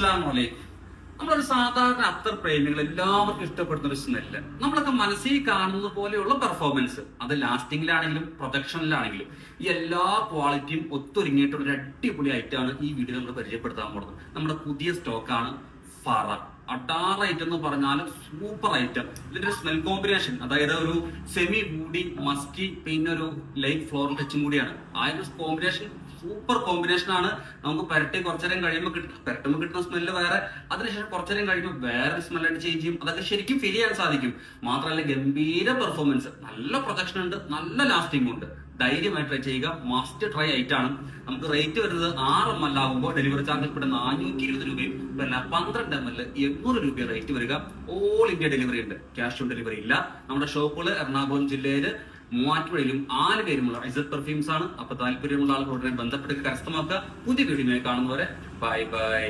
അസ്സലാമലൈക്കും. നമ്മളൊരു സാധാരണ അത്തർ പ്രേമികൾ എല്ലാവർക്കും ഇഷ്ടപ്പെടുന്ന ഒരു സ്മെല്ല്, നമ്മളൊക്കെ മനസ്സിൽ കാണുന്ന പോലെയുള്ള പെർഫോമൻസ്, അത് ലാസ്റ്റിംഗിലാണെങ്കിലും പ്രൊജക്ഷനിലാണെങ്കിലും ഈ എല്ലാ ക്വാളിറ്റിയും ഒത്തൊരുങ്ങിയിട്ടുള്ള ഒരു അടിപൊളി ഐറ്റമാണ് ഈ വീഡിയോ നമ്മൾ പരിചയപ്പെടുത്താൻ പോകുന്നത്. നമ്മുടെ പുതിയ സ്റ്റോക്കാണ് ഫറ. അടാർ ഐറ്റം എന്ന് പറഞ്ഞാൽ സൂപ്പർ ഐറ്റം. ഇതിന്റെ സ്മെൽ കോമ്പിനേഷൻ, അതായത് ഒരു സെമി ബൂഡി മസ്കി പിന്നെ ഒരു ലൈറ്റ് ഫ്ലോറൽ ടച്ചും കൂടിയാണ്. ആ ഒരു കോമ്പിനേഷൻ സൂപ്പർ കോമ്പിനേഷൻ ആണ്. നമുക്ക് പുരട്ടി കുറച്ചേരം കഴിയുമ്പോൾ പുരട്ടുമ്പോൾ കിട്ടുന്ന സ്മെല്ല് വേറെ, അതിനുശേഷം കുറച്ചേരം കഴിയുമ്പോൾ വേറെ സ്മെല്ലായിട്ട് ചേഞ്ച് ചെയ്യും. അതൊക്കെ ശരിക്കും ഫീൽ ചെയ്യാൻ സാധിക്കും. മാത്രമല്ല ഗംഭീര പെർഫോമൻസ്, നല്ല പ്രൊജക്ഷൻ ഉണ്ട്, നല്ല ലാസ്റ്റിംഗ് ഉണ്ട്. ധൈര്യമായി ട്രൈ ചെയ്യുക, മസ്റ്റ് ട്രൈ ആയിട്ടാണ്. നമുക്ക് റേറ്റ് വരുന്നത് 6 ml ആകുമ്പോൾ ഡെലിവറി ചാർജ് ഇവിടെ 420 രൂപയും പിന്നെ 12 ml 800 രൂപ റേറ്റ് വരിക. ഓൾ ഇന്ത്യ ഡെലിവറി ഉണ്ട്, ക്യാഷ് ഓൺ ഡെലിവറി ഇല്ല. നമ്മുടെ ഷോപ്പുകൾ എറണാകുളം ജില്ലയില് മൂവാറ്റുപുഴയിലും ആലുവയിലുമുള്ള ഇസഡ് പെർഫ്യൂംസ് ആണ്. അപ്പൊ താല്പര്യമുള്ള ആളുകളുടെ ബന്ധപ്പെട്ട് കരസ്ഥമാക്കുക. പുതിയ വീഡിയോ കാണുന്നവരെ ബൈ ബൈ.